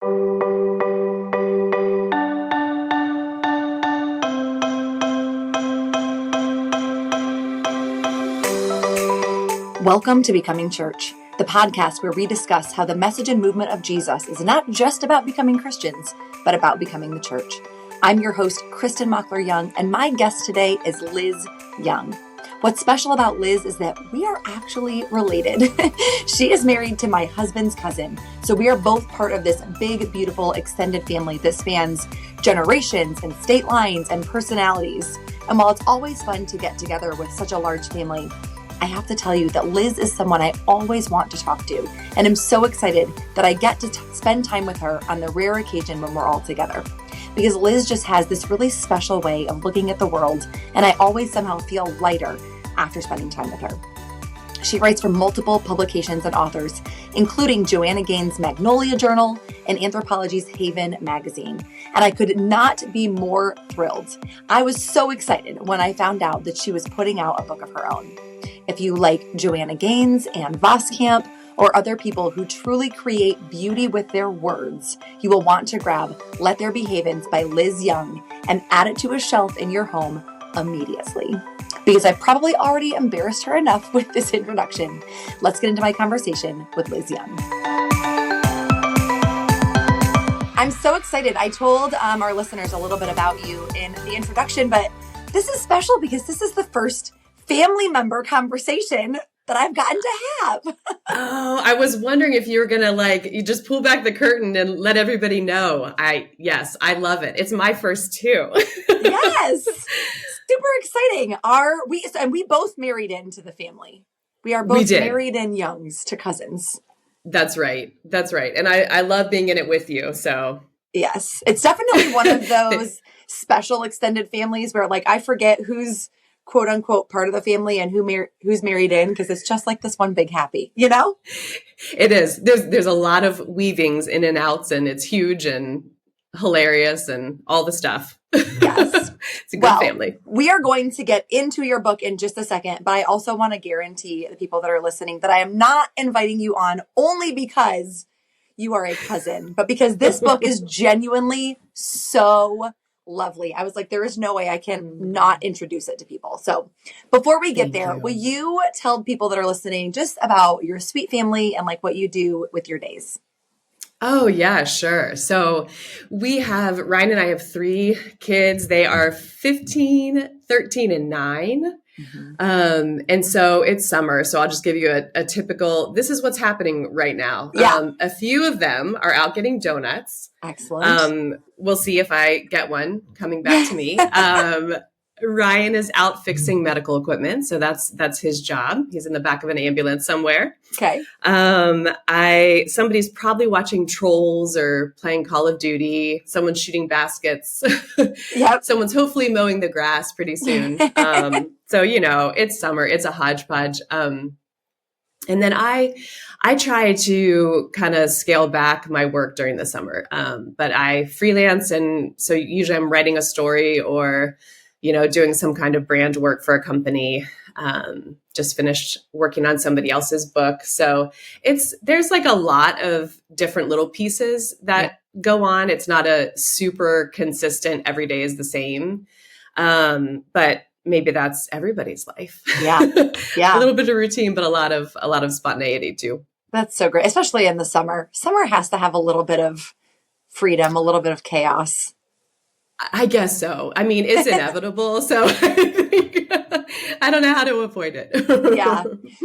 Welcome to Becoming Church, the podcast where we discuss how the message and movement of Jesus is not just about becoming Christians, but about becoming the church. I'm your host, Kristen Mockler-Young, and my guest today is Liz Young. What's special about Liz is that we are actually related. She is married to my husband's cousin, so we are both part of this big, beautiful, extended family that spans generations and state lines and personalities. And while it's always fun to get together with such a large family, I have to tell you that Liz is someone I always want to talk to, and I'm so excited that I get to spend time with her on the rare occasion when we're all together. Because Liz just has this really special way of looking at the world, and I always somehow feel lighter after spending time with her. She writes for multiple publications and authors, including Joanna Gaines' Magnolia Journal and Anthropology's Haven magazine. And I could not be more thrilled. I was so excited when I found out that she was putting out a book of her own. If you like Joanna Gaines and Voskamp or other people who truly create beauty with their words, you will want to grab Let There Be Havens by Liz Young and add it to a shelf in your home immediately. Because I've probably already embarrassed her enough with this introduction. Let's get into my conversation with Liz Young. I'm so excited. I told our listeners a little bit about you in the introduction, but this is special because this is the first family member conversation that I've gotten to have. Oh, I was wondering if you were going to you just pull back the curtain and let everybody know. Yes, I love it. It's my first too. Yes. Super exciting. We both married into the family. We are both married in Youngs to cousins. That's right. And I love being in it with you. So yes, it's definitely one of those special extended families where I forget who's quote unquote part of the family and who's married in, because it's just like this one big happy, you know? It is. There's a lot of weavings in and outs, and it's huge and hilarious and all the stuff. Yes. It's a good family. We are going to get into your book in just a second, but I also want to guarantee the people that are listening that I am not inviting you on only because you are a cousin, but because this book is genuinely so lovely. I was like, there is no way I can not introduce it to people. So before we get there, will you tell people that are listening just about your sweet family and what you do with your days? Oh, yeah, sure. So Ryan and I have 3 kids. They are 15, 13, and 9. Mm-hmm. And so it's summer. So I'll just give you a typical, this is what's happening right now. Yeah. A few of them are out getting donuts. Excellent. We'll see if I get one coming back to me. Ryan is out fixing medical equipment. So that's his job. He's in the back of an ambulance somewhere. Okay. Somebody's probably watching Trolls or playing Call of Duty. Someone's shooting baskets. Yep. Someone's hopefully mowing the grass pretty soon. So, it's summer, it's a hodgepodge. And then I try to kind of scale back my work during the summer. But I freelance. And so usually I'm writing a story or doing some kind of brand work for a company. Just finished working on somebody else's book. So there's a lot of different little pieces that go on. It's not a super consistent, every day is the same. But maybe that's everybody's life. Yeah. Yeah. A little bit of routine, but a lot of spontaneity too. That's so great, especially in the summer. Summer has to have a little bit of freedom, a little bit of chaos. I guess so. I mean, it's inevitable. So I don't know how to avoid it. Yeah.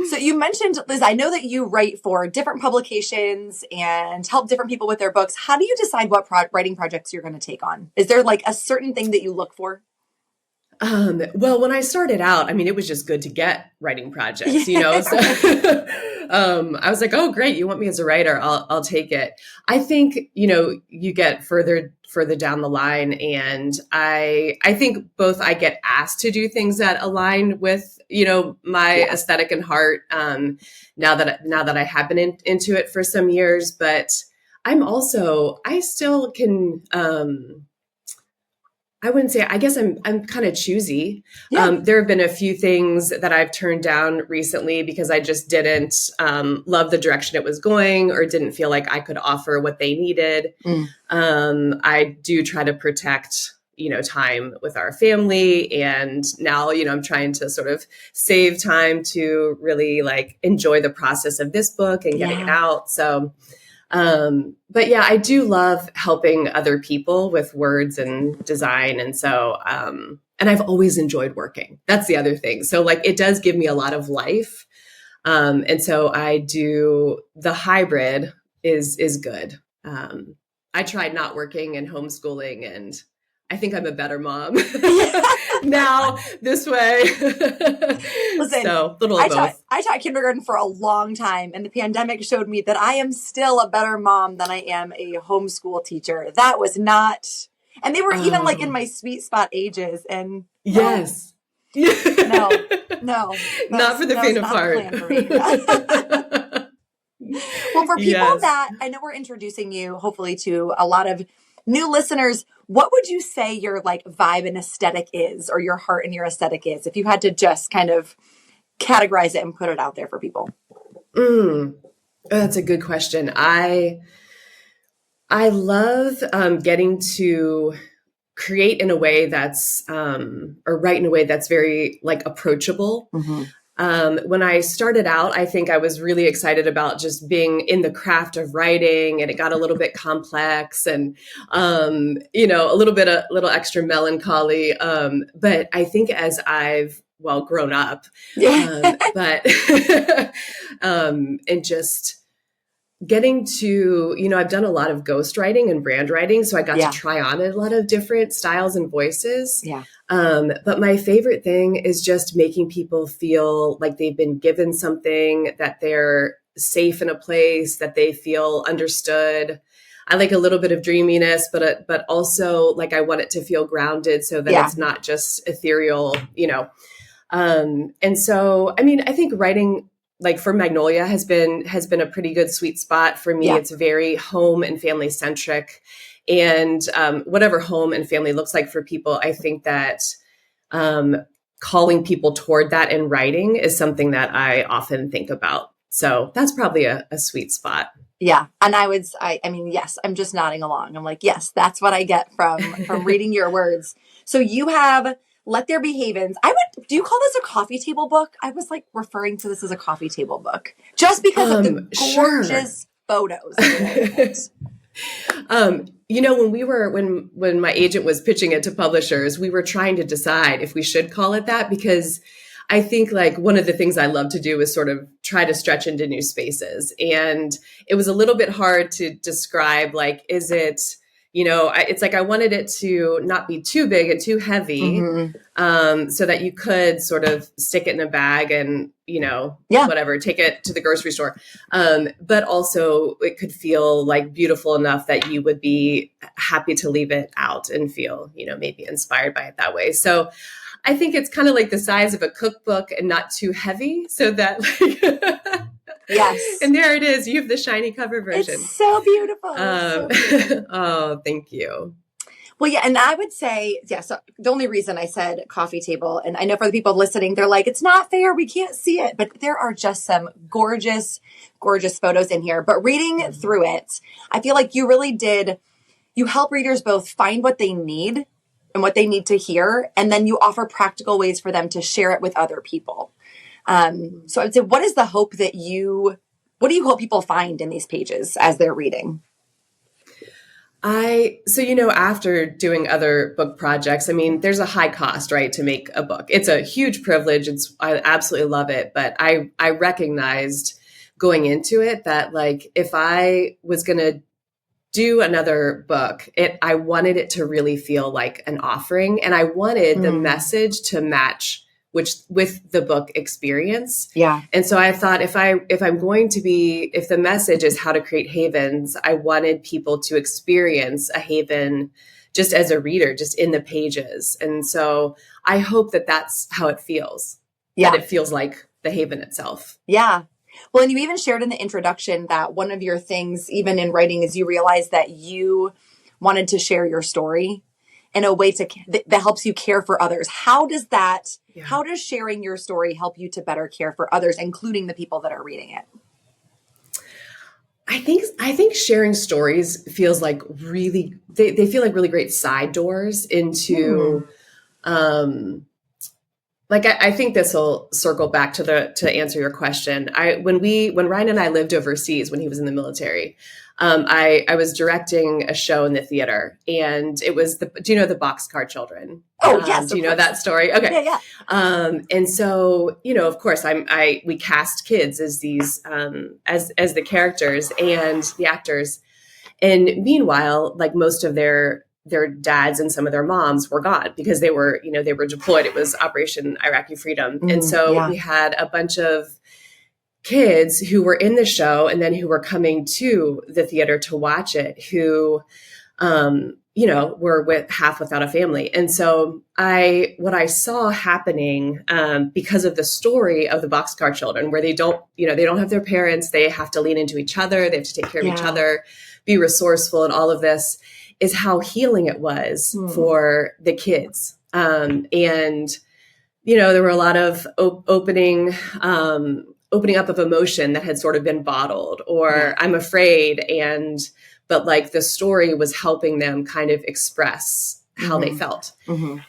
So you mentioned, Liz, I know that you write for different publications and help different people with their books. How do you decide what writing projects you're going to take on? Is there a certain thing that you look for? Well, when I started out, it was just good to get writing projects, So I was like, oh, great. You want me as a writer? I'll take it. I think, you get further down the line. And I think both I get asked to do things that align with, my aesthetic and heart, now that I have been into it for some years, but I still can, I wouldn't say, I guess I'm kind of choosy. Yeah. There have been a few things that I've turned down recently because I just didn't love the direction it was going or didn't feel like I could offer what they needed. Mm. I do try to protect, time with our family. And now, I'm trying to sort of save time to really like enjoy the process of this book and getting it Yeah. out. So but yeah, I do love helping other people with words and design. And so, and I've always enjoyed working. That's the other thing. So like, it does give me a lot of life. And so I do the hybrid is good. I tried not working and homeschooling, and I think I'm a better mom now this way. Listen, So little of both. I taught kindergarten for a long time, and the pandemic showed me that I am still a better mom than I am a homeschool teacher. That was not, and they were even like in my sweet spot ages. And yes, no, not for the faint of heart. Well, for people that I know, we're introducing you hopefully to a lot of new listeners. What would you say your like vibe and aesthetic is, or your heart and your aesthetic is, if you had to just kind of categorize it and put it out there for people? That's a good question. I love getting to create in a way that's or write in a way that's very like approachable. Mm-hmm. When I started out, I think I was really excited about just being in the craft of writing, and it got a little bit complex and, a little extra melancholy. But I think as I've, grown up, and just getting to, I've done a lot of ghostwriting and brand writing. So I got to try on a lot of different styles and voices. Yeah. But my favorite thing is just making people feel like they've been given something, that they're safe in a place, that they feel understood. I like a little bit of dreaminess, but also like I want it to feel grounded so that it's not just ethereal, And so, I mean, I think writing like for Magnolia has been a pretty good sweet spot for me. It's very home and family centric, and whatever home and family looks like for people, I think that calling people toward that in writing is something that I often think about. So that's probably a sweet spot. Yeah. And I mean, yes, I'm just nodding along. I'm like, yes, that's what I get from reading your words. So you have Let There Be Havens. Do you call this a coffee table book? I was like referring to this as a coffee table book just because of the gorgeous photos. When my agent was pitching it to publishers, we were trying to decide if we should call it that, because I think like one of the things I love to do is sort of try to stretch into new spaces. And it was a little bit hard to describe, like, is it, it's like I wanted it to not be too big and too heavy, so that you could sort of stick it in a bag and, whatever, take it to the grocery store. But also it could feel like beautiful enough that you would be happy to leave it out and feel, maybe inspired by it that way. So I think it's kind of like the size of a cookbook and not too heavy, so that like yes. And there it is. You have the shiny cover version. It's so beautiful. So beautiful. Oh, thank you. Well, yeah. And I would say, so the only reason I said coffee table, and I know for the people listening, they're like, it's not fair, we can't see it. But there are just some gorgeous, gorgeous photos in here. But reading through it, I feel like you really did, you help readers both find what they need and what they need to hear. And then you offer practical ways for them to share it with other people. So I would say, what do you hope people find in these pages as they're reading? After doing other book projects, I mean, there's a high cost, right, to make a book. It's a huge privilege. I absolutely love it. But I recognized going into it that like, if I was going to do another book, I wanted it to really feel like an offering, and I wanted the message to match with the book experience. Yeah. And so I thought if the message is how to create havens, I wanted people to experience a haven just as a reader, just in the pages. And so I hope that that's how it feels. Yeah. That it feels like the haven itself. Yeah. Well, and you even shared in the introduction that one of your things, even in writing, is you realized that you wanted to share your story. in a way that helps you care for others. How does sharing your story help you to better care for others, including the people that are reading it? I think sharing stories feels like they feel like really great side doors into, I think this will circle back to answer your question. When Ryan and I lived overseas when he was in the military, I was directing a show in the theater, and it was do you know the Boxcar Children? Oh, yes. Do you know that story? Okay. Yeah. And so, of course we cast kids as these, as the characters and the actors. And meanwhile, like most of their dads and some of their moms were gone because they were deployed. It was Operation Iraqi Freedom. And so we had a bunch of kids who were in the show and then who were coming to the theater to watch it, who, were half without a family. And so what I saw happening, because of the story of the Boxcar Children, where they don't have their parents, they have to lean into each other, they have to take care of each other, be resourceful, and all of this, is how healing it was for the kids. And, there were a lot of opening up of emotion that had sort of been bottled, or I'm afraid. But like the story was helping them kind of express how they felt.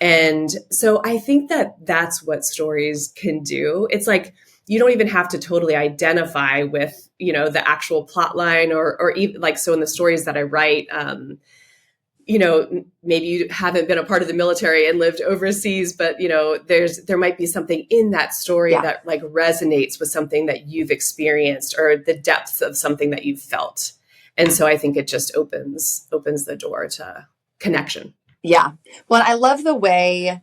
And so I think that's what stories can do. It's like, you don't even have to totally identify with, the actual plot line or even like, so in the stories that I write, maybe you haven't been a part of the military and lived overseas, but, there might be something in that story that like resonates with something that you've experienced or the depth of something that you've felt. And so I think it just opens the door to connection. Yeah. Well, I love the way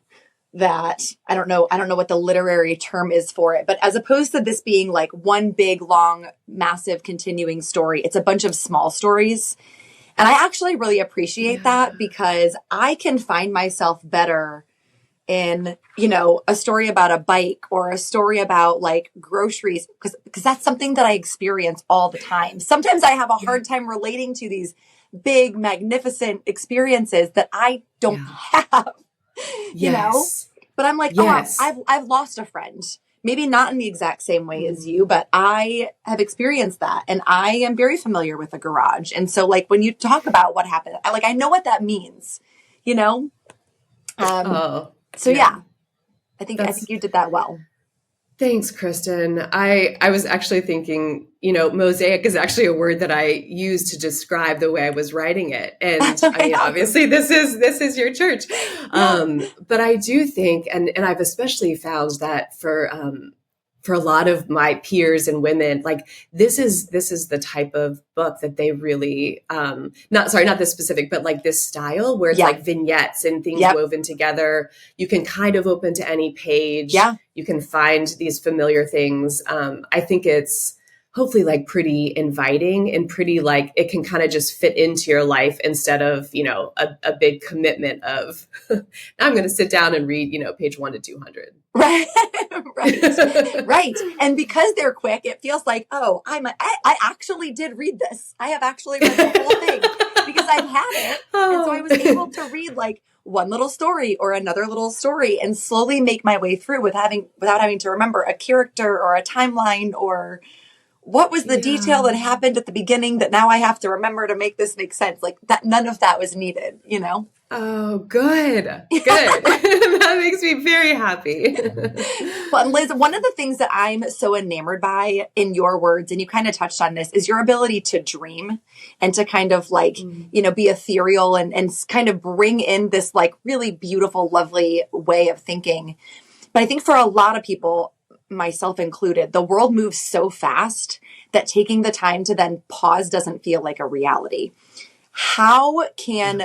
that I don't know what the literary term is for it, but as opposed to this being like one big, long, massive continuing story, it's a bunch of small stories. And I actually really appreciate that, because I can find myself better in, a story about a bike or a story about like groceries, because that's something that I experience all the time. Sometimes I have a hard time relating to these big, magnificent experiences that I don't have, but I'm like, I've lost a friend. Maybe not in the exact same way as you, but I have experienced that, and I am very familiar with a garage. And so like when you talk about what happened, I know what that means, So I think you did that well. Thanks, Kristen. I was actually thinking, Mosaic is actually a word that I use to describe the way I was writing it. And I mean, obviously this is your church. But I do think, and I've especially found that for a lot of my peers and women, like this is the type of book that they really, not this specific, but like this style where it's like vignettes and things woven together. You can kind of open to any page. Yeah. You can find these familiar things. I think it's hopefully like pretty inviting and pretty like it can kind of just fit into your life instead of, a big commitment of now I'm going to sit down and read, page 1 to 200. Right. Right. And because they're quick, it feels like, oh, I actually did read this. I have actually read the whole thing because I've had it. And so I was able to read like one little story or another little story and slowly make my way through without having to remember a character or a timeline or what was the detail that happened at the beginning that now I have to remember to make this make sense. Like that, none of that was needed, Oh, good. That makes me very happy. Well, and Liz, one of the things that I'm so enamored by in your words, and you kind of touched on this, is your ability to dream and to kind of like, be ethereal and kind of bring in this like really beautiful, lovely way of thinking. But I think for a lot of people, myself included, the world moves so fast that taking the time to then pause doesn't feel like a reality. How can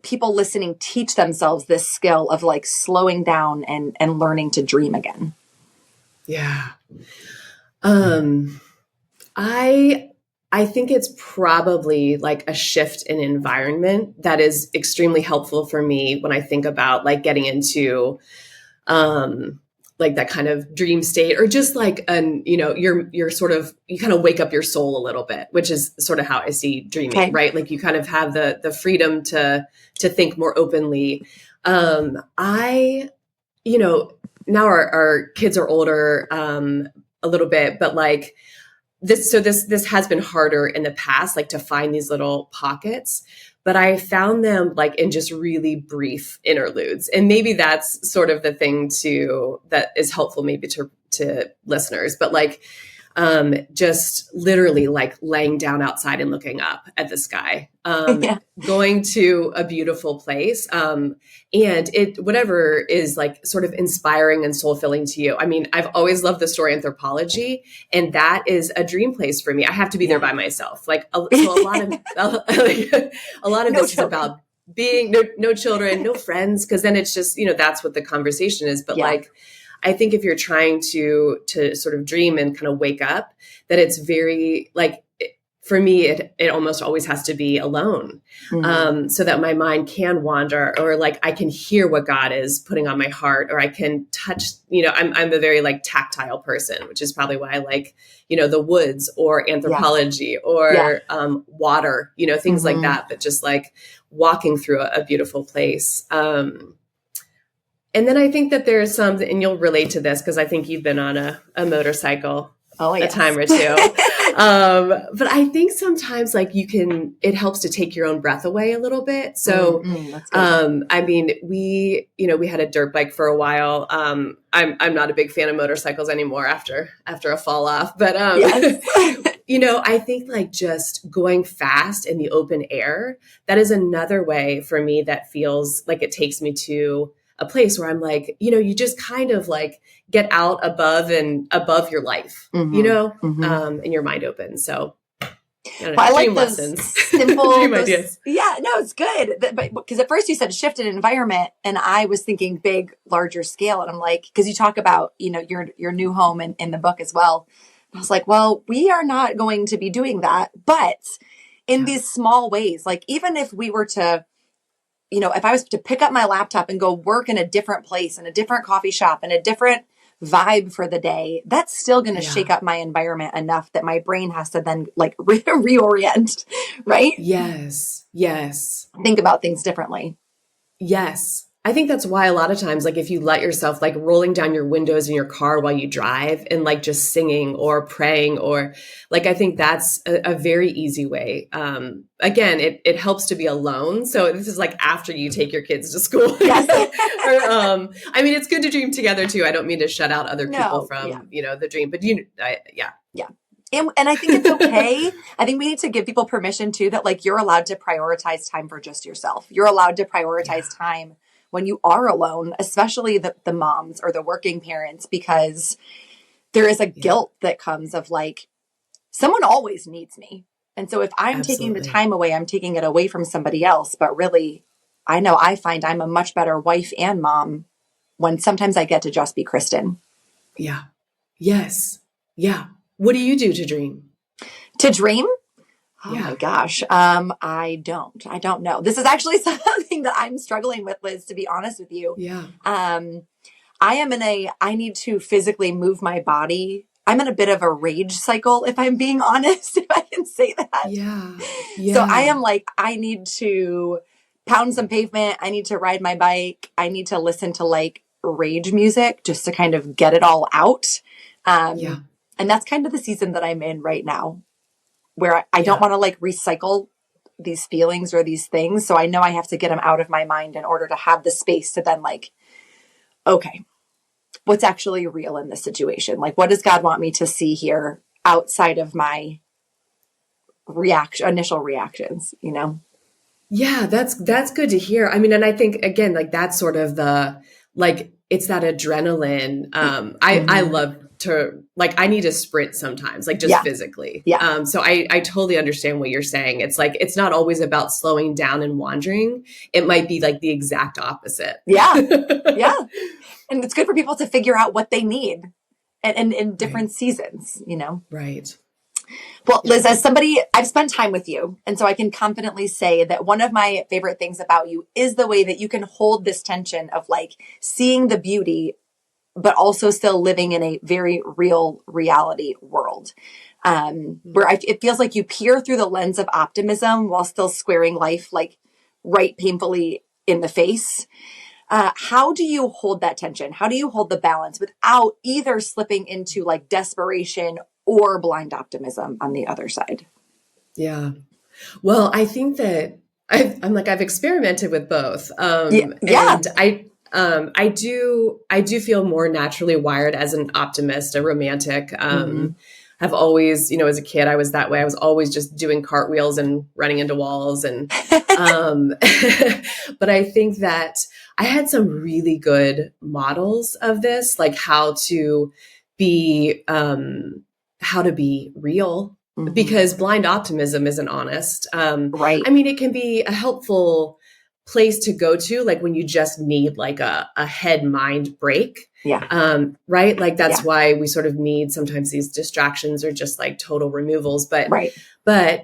people listening teach themselves this skill of like slowing down and learning to dream again? Yeah. I think it's probably like a shift in environment that is extremely helpful for me when I think about like getting into, like that kind of dream state, or just like you're sort of, you kind of wake up your soul a little bit, which is sort of how I see dreaming, Okay. right? Like you kind of have the freedom to think more openly. I, now our kids are older, a little bit, but like this has been harder in the past, like to find these little pockets, but I found them like in just really brief interludes. And maybe that's sort of the thing too, that is helpful maybe to listeners, but like, just literally like laying down outside and looking up at the sky, Yeah. going to a beautiful place. And it, whatever is like sort of inspiring and soul filling to you. I mean, I've always loved the story Anthropology, and that is a dream place for me. I have to be there by myself. Like, so a lot of, a lot of No this is about being no children, no friends. Cause then it's just, that's what the conversation is. But like, I think if you're trying to sort of dream and kind of wake up, that it's very like, for me, it almost always has to be alone, so that my mind can wander, or like I can hear what God is putting on my heart, or I can touch, I'm a very like tactile person, which is probably why I like, the woods or anthropology or water, things like that, but just like walking through a beautiful place. And then I think that there's some, and you'll relate to this because I think you've been on a motorcycle a time or two. But I think sometimes like it helps to take your own breath away a little bit. So, I mean, we had a dirt bike for a while. I'm not a big fan of motorcycles anymore after a fall off, but, I think like just going fast in the open air, that is another way for me that feels like it takes me to a place where I'm like, you just kind of like get out above your life, and your mind open. So I don't know, I like dream those lessons, simple dream ideas. Yeah, no, it's good. But because at first you said shifted environment, and I was thinking big, larger scale. And I'm like, because you talk about, your new home in the book as well. I was like, well, we are not going to be doing that, but in these small ways, like even if we were to, if I was to pick up my laptop and go work in a different place, in a different coffee shop, in a different vibe for the day, that's still going to shake up my environment enough that my brain has to then like reorient, right? Yes. Think about things differently. Yes. I think that's why a lot of times, like if you let yourself like rolling down your windows in your car while you drive and like just singing or praying, or like, I think that's a very easy way. Again, it helps to be alone. So this is like after you take your kids to school. Yes. I mean, it's good to dream together too. I don't mean to shut out other people from, the dream, but And I think it's okay. I think we need to give people permission too, that like you're allowed to prioritize time for just yourself. You're allowed to prioritize time when you are alone, especially the moms or the working parents, because there is a guilt that comes of like, someone always needs me. And so if I'm taking the time away, I'm taking it away from somebody else. But really, I find I'm a much better wife and mom when sometimes I get to just be Kristen. Yeah. Yes. Yeah. What do you do to dream? To dream? Oh my gosh. I don't know. This is actually something that I'm struggling with, Liz, to be honest with you. Yeah. I need to physically move my body. I'm in a bit of a rage cycle, if I'm being honest, if I can say that. Yeah. So I am like, I need to pound some pavement. I need to ride my bike. I need to listen to like rage music just to kind of get it all out. And that's kind of the season that I'm in right now, where I don't want to like recycle these feelings or these things. So I know I have to get them out of my mind in order to have the space to then like, okay, what's actually real in this situation? Like, what does God want me to see here outside of my initial reactions, Yeah, that's good to hear. I mean, and I think again, like that's sort of it's that adrenaline. I love to like, I need to sprint sometimes, like just physically. Yeah. So I totally understand what you're saying. It's like, it's not always about slowing down and wandering. It might be like the exact opposite. Yeah. Yeah. And it's good for people to figure out what they need and in different seasons, Right. Well, Liz, as somebody, I've spent time with you. And so I can confidently say that one of my favorite things about you is the way that you can hold this tension of like seeing the beauty but also still living in a very real reality world. Where it feels like you peer through the lens of optimism while still squaring life like right painfully in the face. How do you hold that tension? How do you hold the balance without either slipping into like desperation or blind optimism on the other side? Yeah. Well, I think that I've experimented with both. Yeah. And I do feel more naturally wired as an optimist, a romantic. I've always, as a kid, I was that way. I was always just doing cartwheels and running into walls. And, but I think that I had some really good models of this, like how to be real, because blind optimism isn't honest. Right. I mean, it can be a helpful place to go to, like when you just need like a head mind break. Yeah. Right. Like that's why we sort of need sometimes these distractions or just like total removals. But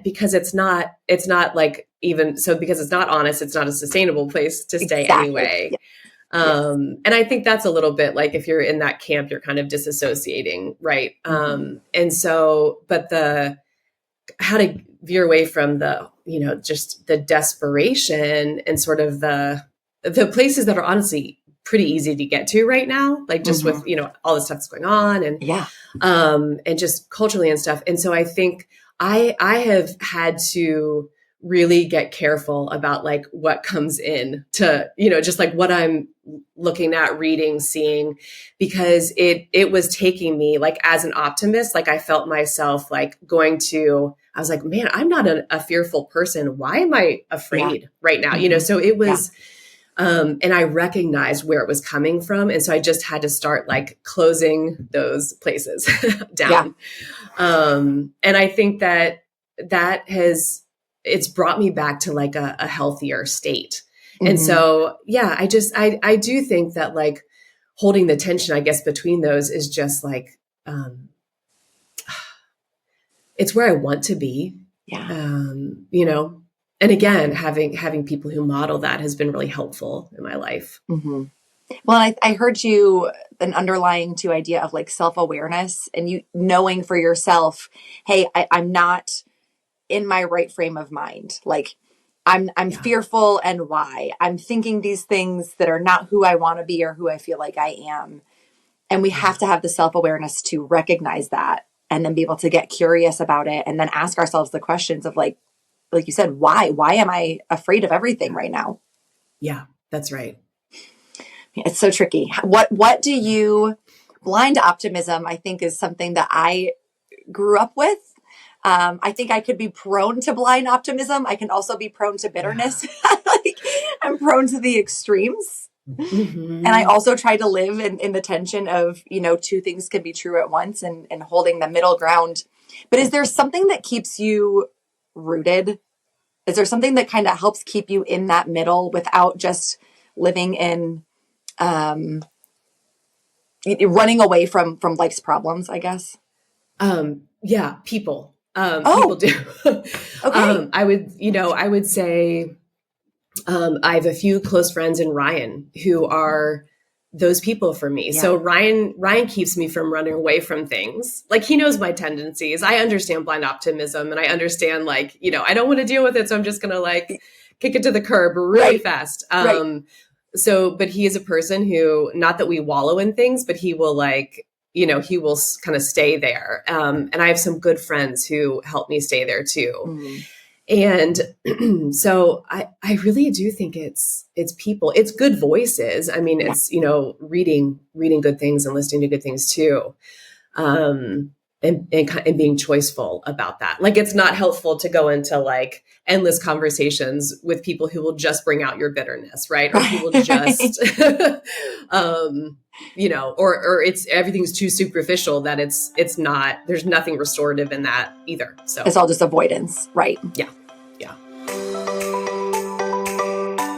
because it's not like because it's not honest, it's not a sustainable place to stay anyway. Yeah. And I think that's a little bit like if you're in that camp, you're kind of disassociating. Right. And so, but how to veer away from the, just the desperation and sort of the places that are honestly pretty easy to get to right now, like just with, all the stuff that's going on and just culturally and stuff. And so I think I have had to really get careful about like what comes in to, just like what I'm looking at, reading, seeing, because it was taking me like as an optimist, like I felt myself like I was like, man, I'm not a fearful person. Why am I afraid right now? So it was, and I recognized where it was coming from. And so I just had to start like closing those places down. And I think that it's brought me back to like a healthier state. And so, I do think that like holding the tension, I guess, between those is just like, it's where I want to be. And again, having people who model that has been really helpful in my life. Well, I heard you an underlying to idea of like self-awareness and you knowing for yourself, hey, I'm not in my right frame of mind. Like I'm fearful, and why? I'm thinking these things that are not who I want to be or who I feel like I am. And we have to have the self-awareness to recognize that and then be able to get curious about it and then ask ourselves the questions of like you said, why? Why am I afraid of everything right now? Yeah, that's right. It's so tricky. What do you, blind optimism, I think is something that I grew up with. I think I could be prone to blind optimism. I can also be prone to bitterness. Like I'm prone to the extremes. And I also try to live in the tension of, two things can be true at once and holding the middle ground. But is there something that keeps you rooted? Is there something that kind of helps keep you in that middle without just living in, running away from life's problems, I guess? People. People do. Okay. I would say, I have a few close friends in Ryan who are those people for me. Yeah. So Ryan keeps me from running away from things. Like he knows my tendencies. I understand blind optimism and I understand like, I don't want to deal with it. So I'm just going to like kick it to the curb really fast. But he is a person who, not that we wallow in things, but he will like, he will kind of stay there. And I have some good friends who help me stay there too. And so I really do think it's people, it's good voices. I mean, it's, reading good things and listening to good things too. And being choiceful about that. Like, it's not helpful to go into like endless conversations with people who will just bring out your bitterness, right? Or who will just, or it's everything's too superficial that it's not, there's nothing restorative in that either. So it's all just avoidance, right? Yeah.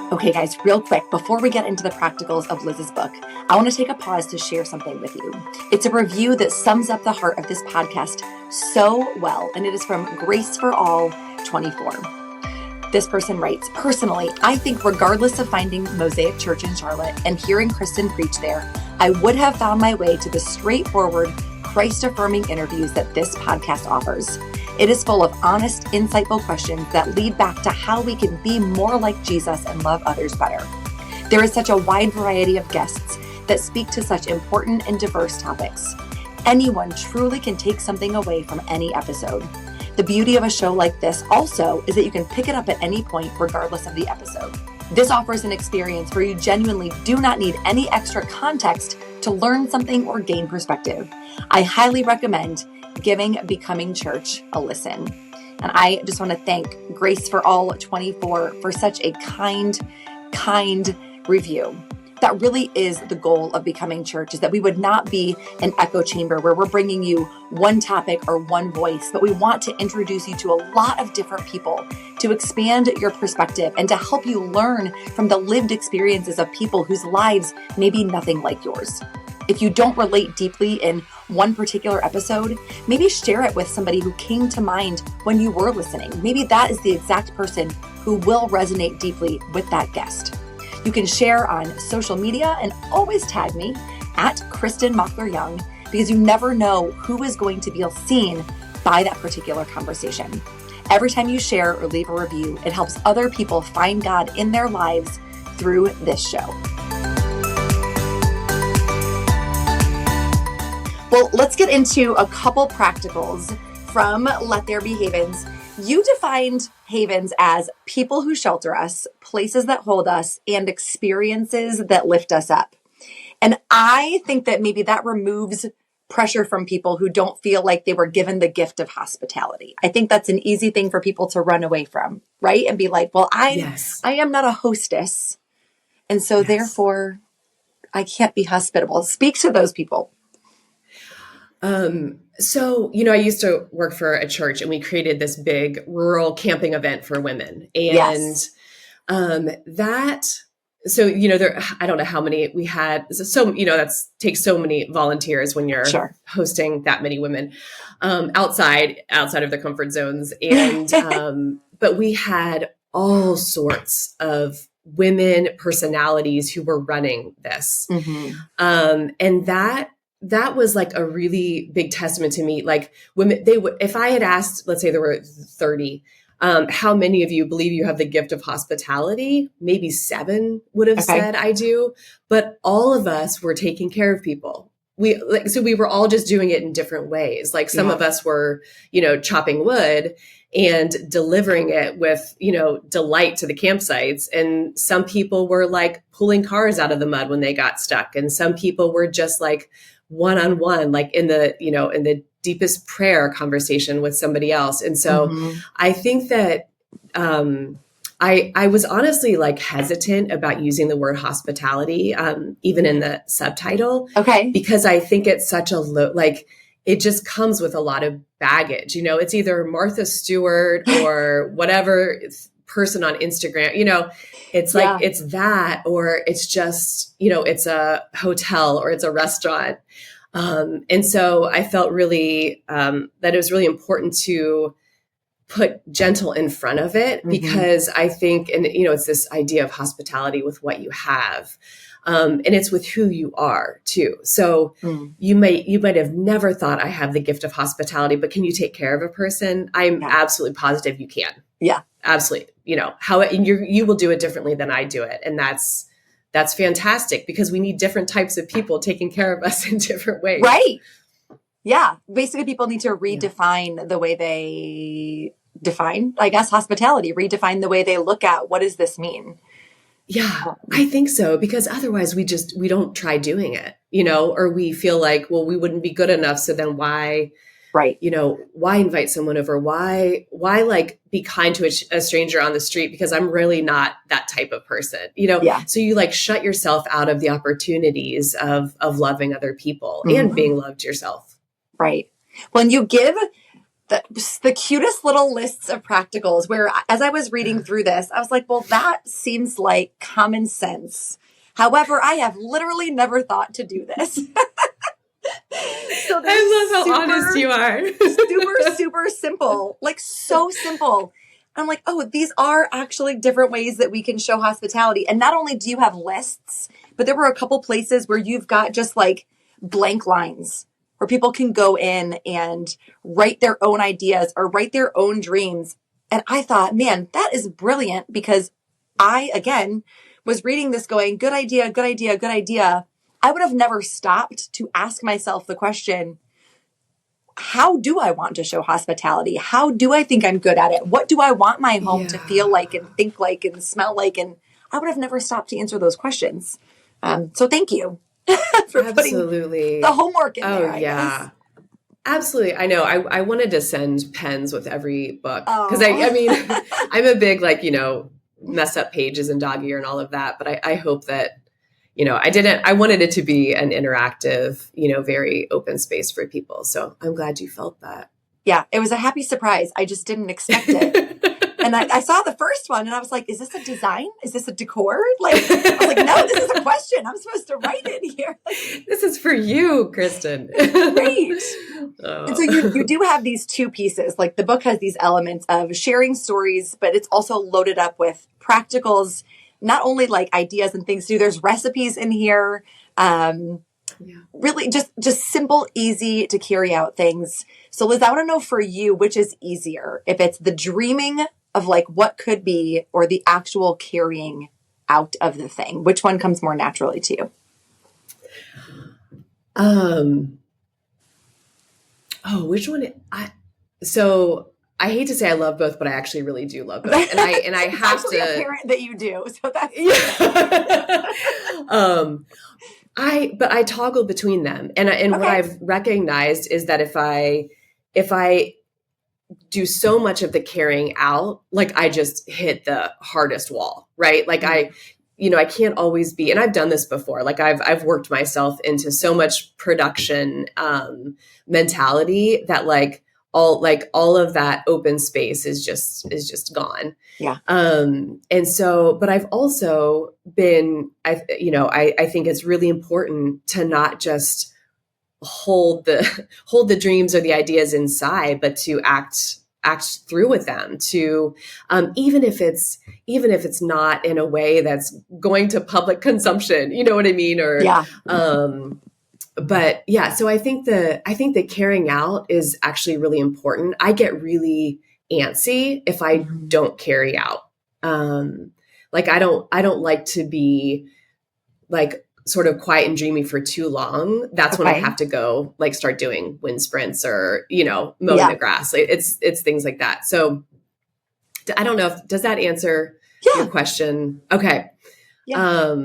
Okay, guys, real quick, before we get into the practicals of Liz's book, I want to take a pause to share something with you. It's a review that sums up the heart of this podcast so well, and it is from Grace for All 24. This person writes, personally, I think regardless of finding Mosaic Church in Charlotte and hearing Kristen preach there, I would have found my way to the straightforward, Christ-affirming interviews that this podcast offers. It is full of honest, insightful questions that lead back to how we can be more like Jesus and love others better. There is such a wide variety of guests that speak to such important and diverse topics. Anyone truly can take something away from any episode. The beauty of a show like this also is that you can pick it up at any point regardless of the episode. This offers an experience where you genuinely do not need any extra context to learn something or gain perspective. I highly recommend giving Becoming Church a listen. And I just want to thank Grace for All 24 for such a kind review. That really is the goal of Becoming Church, is that we would not be an echo chamber where we're bringing you one topic or one voice, but we want to introduce you to a lot of different people to expand your perspective and to help you learn from the lived experiences of people whose lives may be nothing like yours. If you don't relate deeply in one particular episode, maybe share it with somebody who came to mind when you were listening. Maybe that is the exact person who will resonate deeply with that guest. You can share on social media and always tag me at Kristen Mockler Young, because you never know who is going to be seen by that particular conversation. Every time you share or leave a review, it helps other people find God in their lives through this show. Well, let's get into a couple practicals from Let There Be Havens. You defined havens as people who shelter us, places that hold us, and experiences that lift us up. And I think that maybe that removes pressure from people who don't feel like they were given the gift of hospitality. I think that's an easy thing for people to run away from, right? And be like, well, I am not a hostess. And so therefore I can't be hospitable. Speak to those people. So, I used to work for a church, and we created this big rural camping event for women. And, I don't know how many we had. So, that takes so many volunteers when you're hosting that many women, outside of their comfort zones. And, but we had all sorts of women personalities who were running this. Mm-hmm. And that was like a really big testament to me. Like women, if I had asked, let's say there were 30, how many of you believe you have the gift of hospitality? Maybe 7 would have said I do, but all of us were taking care of people. So we were all just doing it in different ways. Like some of us were, chopping wood and delivering it with, delight to the campsites. And some people were like pulling cars out of the mud when they got stuck. And some people were just like one-on-one, like in the deepest prayer conversation with somebody else. And so I think that I was honestly like hesitant about using the word hospitality, even in the subtitle. Because I think it's such a it just comes with a lot of baggage. It's either Martha Stewart or whatever person on Instagram, it's like, it's that, or it's just, it's a hotel or it's a restaurant. And so I felt really, that it was really important to put gentle in front of it, because I think, and it's this idea of hospitality with what you have. And it's with who you are too. So you might have never thought I have the gift of hospitality, but can you take care of a person? I'm absolutely positive you can. Yeah, absolutely. You will do it differently than I do it. And that's fantastic, because we need different types of people taking care of us in different ways. Right. Yeah. Basically people need to redefine the way they define, I guess, hospitality, redefine the way they look at what does this mean? Yeah, I think so, because otherwise we don't try doing it, or we feel like, well, we wouldn't be good enough. So then why, why invite someone over? Why like be kind to a stranger on the street? Because I'm really not that type of person, So you like shut yourself out of the opportunities of loving other people and being loved yourself. Right. When you give the cutest little lists of practicals, where as I was reading through this, I was like, well, that seems like common sense. However, I have literally never thought to do this. So I love how honest you are. Super simple, like so simple. I'm like, oh, these are actually different ways that we can show hospitality. And not only do you have lists, but there were a couple places where you've got just like blank lines where people can go in and write their own ideas or write their own dreams. And I thought, man, that is brilliant, because I, again, was reading this going, good idea, good idea, good idea. I would have never stopped to ask myself the question, how do I want to show hospitality? How do I think I'm good at it? What do I want my home to feel like and think like and smell like? And I would have never stopped to answer those questions. So thank you for putting the homework in there. Oh, yeah. Absolutely. I know. I wanted to send pens with every book because I mean, I'm a big, like, mess up pages and dog ear and all of that. But I hope that, I wanted it to be an interactive, very open space for people. So I'm glad you felt that. Yeah, it was a happy surprise. I just didn't expect it. And I saw the first one and I was like, is this a design? Is this a decor? Like, I was like, no, this is a question. I'm supposed to write it here. This is for you, Kristen. Great. And so you do have these two pieces. Like, the book has these elements of sharing stories, but it's also loaded up with practicals, not only like ideas and things to do. There's recipes in here. Really just simple, easy to carry out things. So Liz, I want to know for you, which is easier, if it's the dreaming of like what could be or the actual carrying out of the thing. Which one comes more naturally to you? Which one? So I hate to say I love both, but I actually really do love both. And I have to apparent that you do. So that's but I toggle between them. And what I've recognized is that if I do so much of the carrying out, like, I just hit the hardest wall, right? Like, I can't always be, and I've done this before. Like, I've worked myself into so much production mentality that all of that open space is just gone. Yeah. And so, but I've also been, I think it's really important to not just hold the dreams or the ideas inside, but to act through with them, to even if it's not in a way that's going to public consumption, you know what I mean? Or but yeah, so I think the carrying out is actually really important. I get really antsy if I don't carry out. Like, I don't like to be like sort of quiet and dreamy for too long. That's when I have to go like start doing wind sprints or, mowing the grass. It's things like that. So I don't know does that answer your question? Okay. Yeah.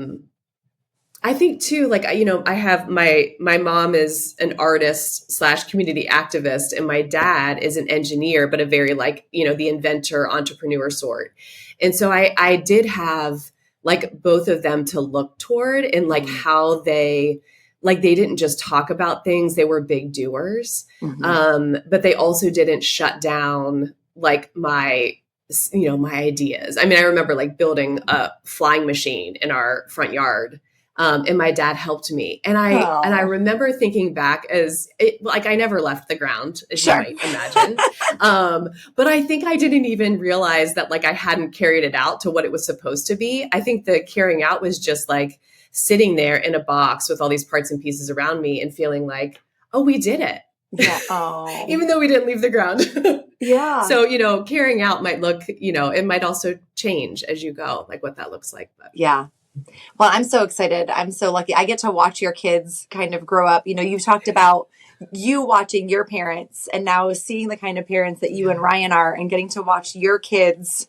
I think too, like, I have my mom is an artist / community activist, and my dad is an engineer, but a very like, the inventor, entrepreneur sort. And so I did have like both of them to look toward, and like how they didn't just talk about things, they were big doers. But they also didn't shut down like my ideas. I mean, I remember like building a flying machine in our front yard. And my dad helped me. And I remember thinking back I never left the ground, as you might imagine. But I think I didn't even realize that like I hadn't carried it out to what it was supposed to be. I think the carrying out was just like sitting there in a box with all these parts and pieces around me and feeling like, oh, we did it. Yeah. Oh. Even though we didn't leave the ground. Yeah. So, carrying out might look, it might also change as you go, like what that looks like. But. Yeah. Well, I'm so excited. I'm so lucky. I get to watch your kids kind of grow up. You talked about you watching your parents and now seeing the kind of parents that you and Ryan are, and getting to watch your kids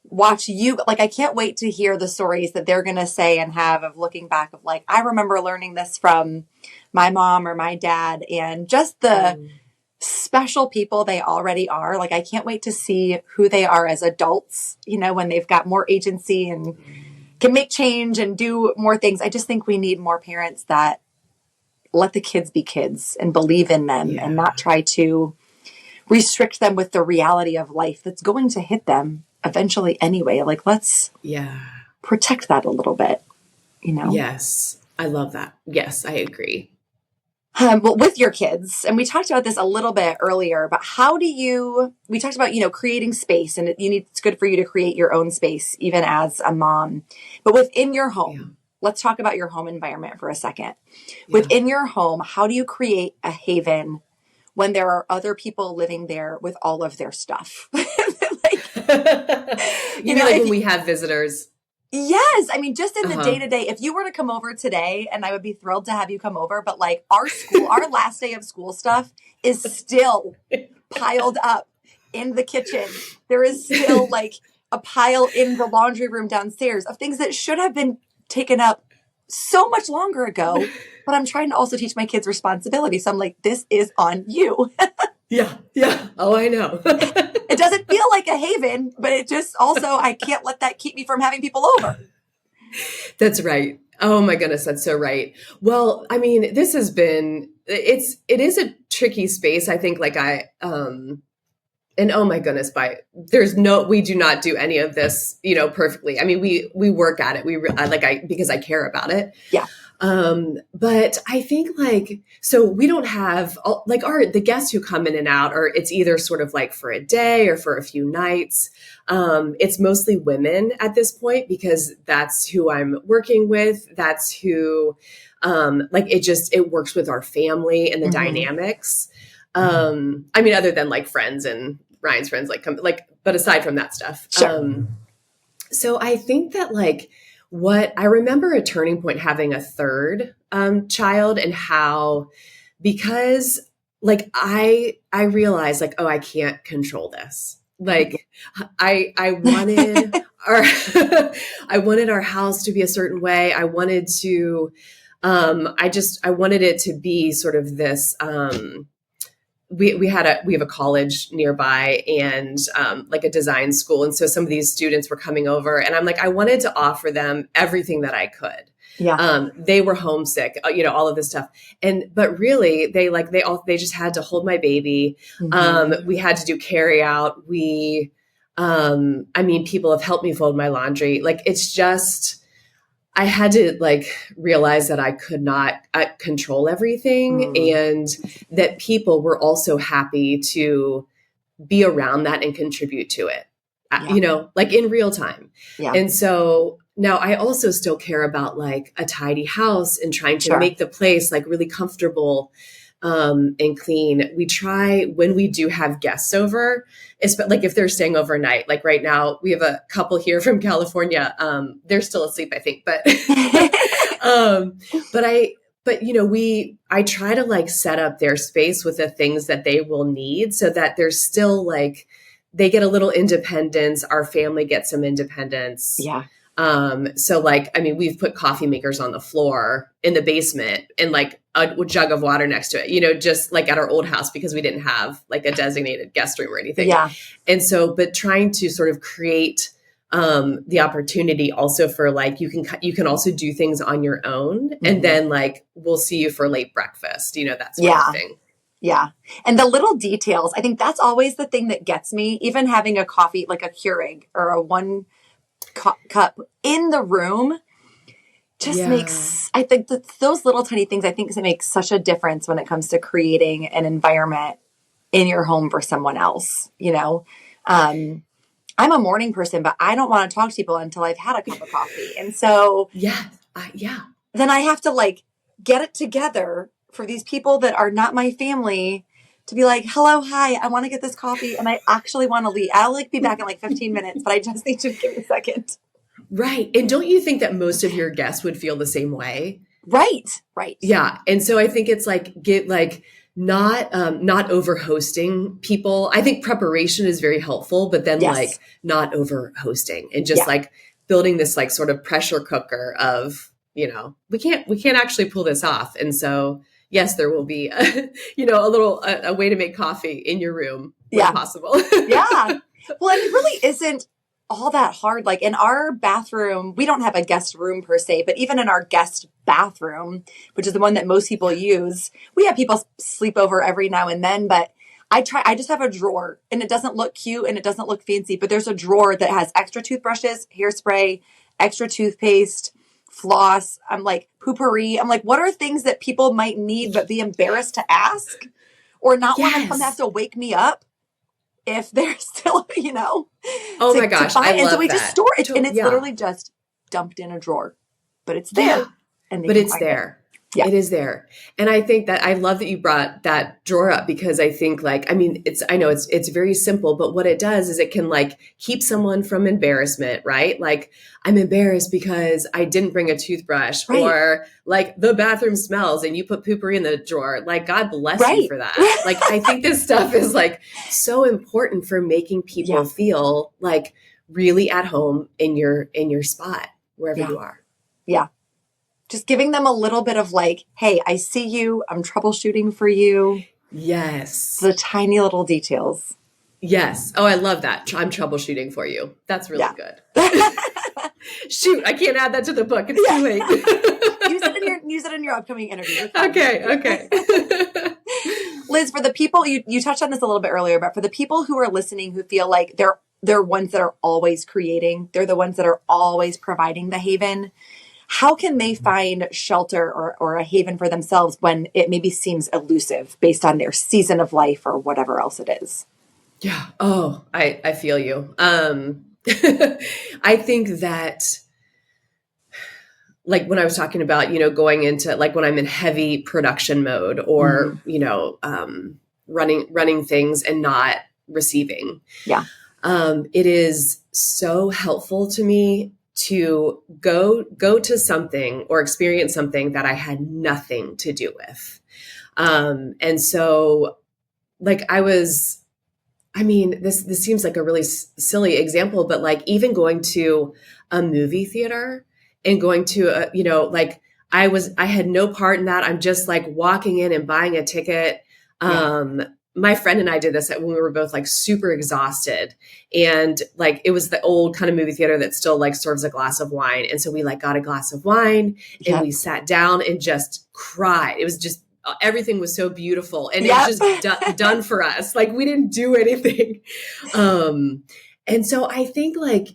watch you. Like, I can't wait to hear the stories that they're going to say and have of looking back of like, I remember learning this from my mom or my dad, and just the special people they already are. Like, I can't wait to see who they are as adults, when they've got more agency and can make change and do more things. I just think we need more parents that let the kids be kids and believe in them and not try to restrict them with the reality of life that's going to hit them eventually anyway. Like, let's protect that a little bit, Yes. I love that. Yes, I agree. Well, with your kids, and we talked about this a little bit earlier, but we talked about, creating space, and it's good for you to create your own space, even as a mom. But within your home, let's talk about your home environment for a second. Yeah. Within your home, how do you create a haven when there are other people living there with all of their stuff? You mean like when we have visitors? Yes. I mean, just in the day to day, if you were to come over today, and I would be thrilled to have you come over, but like our last day of school stuff is still piled up in the kitchen. There is still like a pile in the laundry room downstairs of things that should have been taken up so much longer ago, but I'm trying to also teach my kids responsibility. So I'm like, this is on you. Yeah. Oh, I know. It doesn't feel like a haven, but it just also, I can't let that keep me from having people over. That's right. Oh my goodness, that's so right. Well, I mean, it is a tricky space. I think and oh my goodness, we do not do any of this, perfectly. I mean, we work at it. Because I care about it. Yeah. But I think so we don't have the guests who come in and out, or it's either sort of like for a day or for a few nights. It's mostly women at this point because that's who I'm working with. That's who, it works with our family and the dynamics. I mean, other than like friends and Ryan's friends, but aside from that stuff. Sure. So I think that what I remember a turning point having a third child, and how, because I realized I can't control this. I wanted I wanted our house to be a certain way. I wanted to I wanted it to be sort of this we have a college nearby, and a design school. And so some of these students were coming over, and I'm like, I wanted to offer them everything that I could. Yeah. They were homesick, all of this stuff. But really they just had to hold my baby. We had to do carry out. People have helped me fold my laundry. It's just, I had to realize that I could not control everything, and that people were also happy to be around that and contribute to it, in real time. Yeah. And so now I also still care about a tidy house and trying to make the place really comfortable and clean. We try, when we do have guests over, if they're staying overnight, right now we have a couple here from California. They're still asleep, I think, but, I try to set up their space with the things that they will need, so that there's still they get a little independence. Our family gets some independence. Yeah. We've put coffee makers on the floor in the basement, and a jug of water next to it, just at our old house, because we didn't have a designated guest room or anything. Yeah. And so, but trying to sort of create the opportunity also for you can also do things on your own, and then we'll see you for late breakfast, that sort of thing. Yeah. And the little details, I think that's always the thing that gets me. Even having a coffee, like a Keurig or a one cup in the room just makes, I think that those little tiny things, I think, make such a difference when it comes to creating an environment in your home for someone else. I'm a morning person, but I don't want to talk to people until I've had a cup of coffee. And so then I have to get it together for these people that are not my family to be like, hello, hi, I want to get this coffee, and I actually want to leave. I'll be back in 15 minutes, but I just need you to give me a second. Right. And don't you think that most of your guests would feel the same way? Right. Yeah. And so I think it's not over hosting people. I think preparation is very helpful, but then not over hosting, and just building this sort of pressure cooker of, we can't actually pull this off. And so yes, there will be a way to make coffee in your room when possible. Yeah. Well, and it really isn't all that hard. In our bathroom, we don't have a guest room per se, but even in our guest bathroom, which is the one that most people use, we have people sleep over every now and then, but I just have a drawer, and it doesn't look cute and it doesn't look fancy, but there's a drawer that has extra toothbrushes, hairspray, extra toothpaste, floss. I'm like, poopery. I'm like, what are things that people might need but be embarrassed to ask or not want to come have Yes. to wake me up if they're still, Oh my to gosh, I buy. And so love we just that. store it and it's Yeah. literally just dumped in a drawer, but it's Yeah. there and they But can it's find it. there. Yeah. It is there. And I think that I love that you brought that drawer up because I think I know it's very simple, but what it does is it can like keep someone from embarrassment, right? Like I'm embarrassed because I didn't bring a toothbrush Right. or like the bathroom smells and you put poopery in the drawer. Like God bless you Right. for that. Like I think this stuff is like so important for making people Yeah. feel like really at home in your spot, wherever Yeah. you are. Yeah. Just giving them a little bit of like, hey, I see you. I'm troubleshooting for you. Yes. The tiny little details. Yes. Oh, I love that. I'm troubleshooting for you. That's really good. Shoot, I can't add that to the book. It's too late. use it in your upcoming interview. Okay. Liz, for the people you touched on this a little bit earlier, but for the people who are listening who feel like they're ones that are always creating, they're the ones that are always providing the haven. How can they find shelter or a haven for themselves when it maybe seems elusive based on their season of life or whatever else it is? Yeah. Oh, I feel you. I think that like when I was talking about, going into like when I'm in heavy production mode or, running things and not receiving. Yeah. It is so helpful to me to go to something or experience something that I had nothing to do with. And so like this seems like a really silly example, but like even going to a movie theater and going to I had no part in that. I'm just like walking in and buying a ticket. My friend and I did this when we were both like super exhausted and like it was the old kind of movie theater that still like serves a glass of wine. And so we like got a glass of wine and we sat down and just cried. It was just everything was so beautiful and it was just done for us. Like we didn't do anything. And so I think like,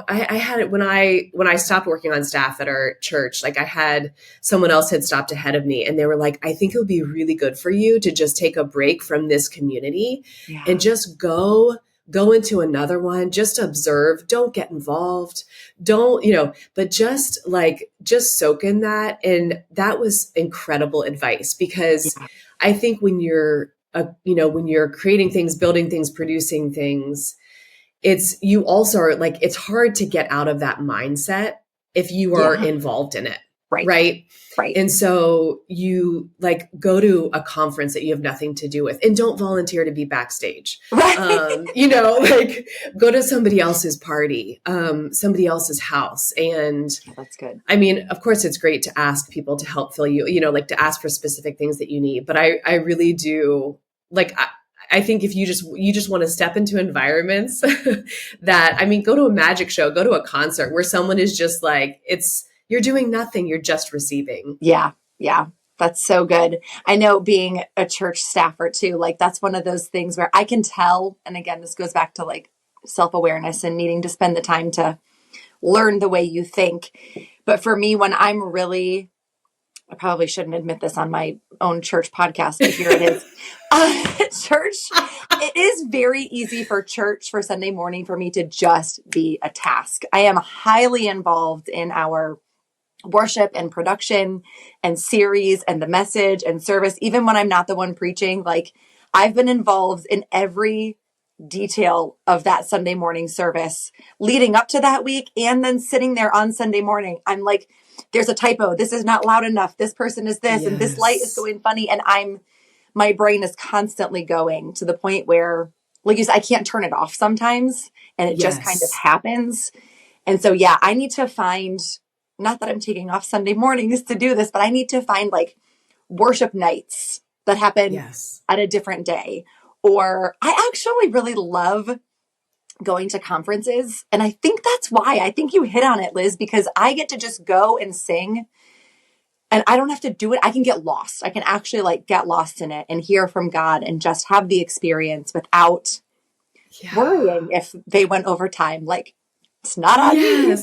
I had it when I stopped working on staff at our church, like I had someone else had stopped ahead of me and they were like, I think it would be really good for you to just take a break from this community and just go into another one, just observe, don't get involved, but just soak in that. And that was incredible advice because I think when you're creating things, building things, producing things, you also are like, it's hard to get out of that mindset if you are involved in it. Right. And so you like go to a conference that you have nothing to do with and don't volunteer to be backstage, like go to somebody else's party, somebody else's house. And that's good. I mean, of course it's great to ask people to help fill you, like to ask for specific things that you need. But I really do like, I think if you just want to step into environments that, I mean, go to a magic show, go to a concert where someone is just like, you're doing nothing. You're just receiving. Yeah. Yeah. That's so good. I know being a church staffer too, like that's one of those things where I can tell. And again, this goes back to like self-awareness and needing to spend the time to learn the way you think. But for me, when I'm really, I probably shouldn't admit this on my own church podcast, but here it is. Church, it is very easy for Sunday morning for me to just be a task. I am highly involved in our worship and production and series and the message and service, even when I'm not the one preaching. Like I've been involved in every detail of that Sunday morning service leading up to that week. And then sitting there on Sunday morning, I'm like, there's a typo. This is not loud enough. This person is this, and this light is going funny. And my brain is constantly going to the point where, like you said, I can't turn it off sometimes. And it just kind of happens. And so, I need to find, not that I'm taking off Sunday mornings to do this, but I need to find like worship nights that happen at a different day. Or I actually really love going to conferences. And I think that's why. I think you hit on it, Liz, because I get to just go and sing and I don't have to do it. I can get lost. I can actually like get lost in it and hear from God and just have the experience without worrying if they went over time. Like it's not on me.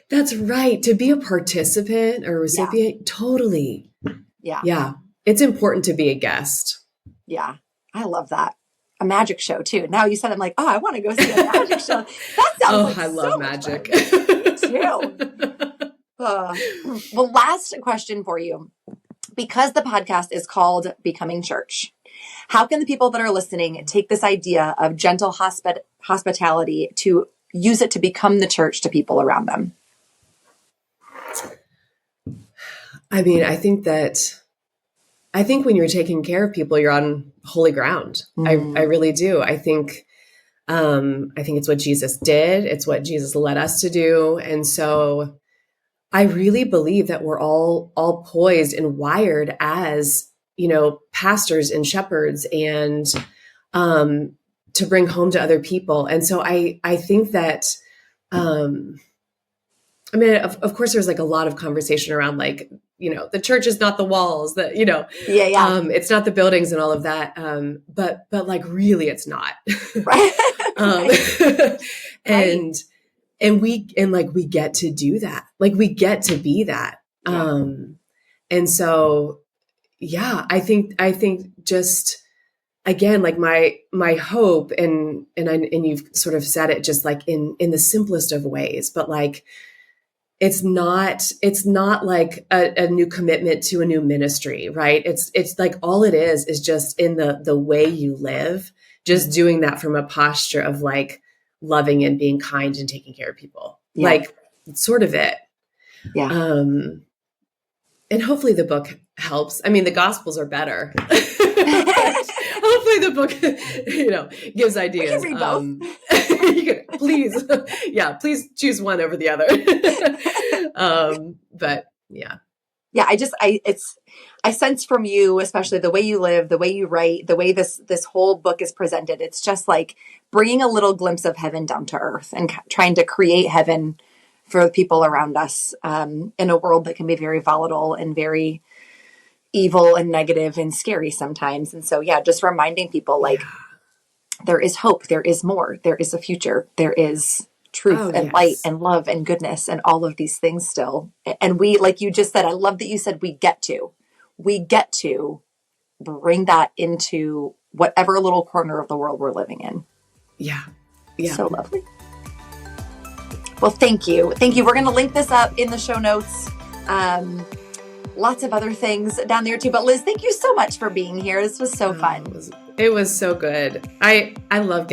That's right. To be a participant or recipient, totally. Yeah. Yeah. It's important to be a guest. Yeah. I love that. A magic show too. Now you said, I'm like, oh, I want to go see a magic show. That sounds like I love so magic. Me too. Well, last question for you. Because the podcast is called Becoming Church, how can the people that are listening take this idea of gentle hospitality to use it to become the church to people around them? I mean, I think when you're taking care of people, you're on holy ground. I really do. I think it's what Jesus did. It's what Jesus led us to do. And so I really believe that we're all poised and wired as, pastors and shepherds and to bring home to other people. And so I think that, of course, there's like a lot of conversation around like, the church is not the walls that, it's not the buildings and all of that. But like, really, it's not. Right. And we get to do that. Like we get to be that. Yeah. And so, yeah, I think just, again, like my hope and you've sort of said it just like in the simplest of ways, but like, it's not like a new commitment to a new ministry, right? It's like all it is just in the way you live, just doing that from a posture of like loving and being kind and taking care of people. Yeah. Like it's sort of it. Yeah. And hopefully the book helps. I mean, the Gospels are better. Hopefully the book, gives ideas. We can read both. Please, please choose one over the other. But yeah. Yeah, I sense from you, especially the way you live, the way you write, the way this whole book is presented, it's just like bringing a little glimpse of heaven down to earth and trying to create heaven for the people around us in a world that can be very volatile and very evil and negative and scary sometimes. And so, yeah, just reminding people like there is hope, there is more, there is a future, there is truth and light and love and goodness and all of these things still. And we, like you just said, I love that you said we get to bring that into whatever little corner of the world we're living in. Yeah. Yeah. So lovely. Well, thank you. Thank you. We're going to link this up in the show notes. Lots of other things down there too. But Liz, thank you so much for being here. This was so fun. It was so good. I love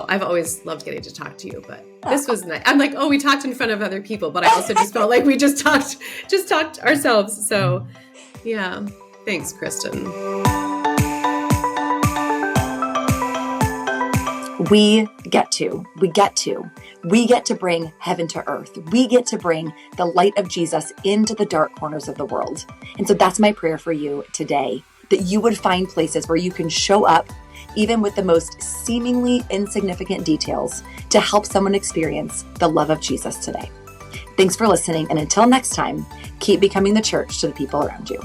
I've always loved getting to talk to you, but this was nice. I'm like, we talked in front of other people, but I also just felt like we just talked ourselves. So yeah. Thanks, Kristen. We get to bring heaven to earth. We get to bring the light of Jesus into the dark corners of the world. And so that's my prayer for you today, that you would find places where you can show up, even with the most seemingly insignificant details, to help someone experience the love of Jesus today. Thanks for listening. And until next time, keep becoming the church to the people around you.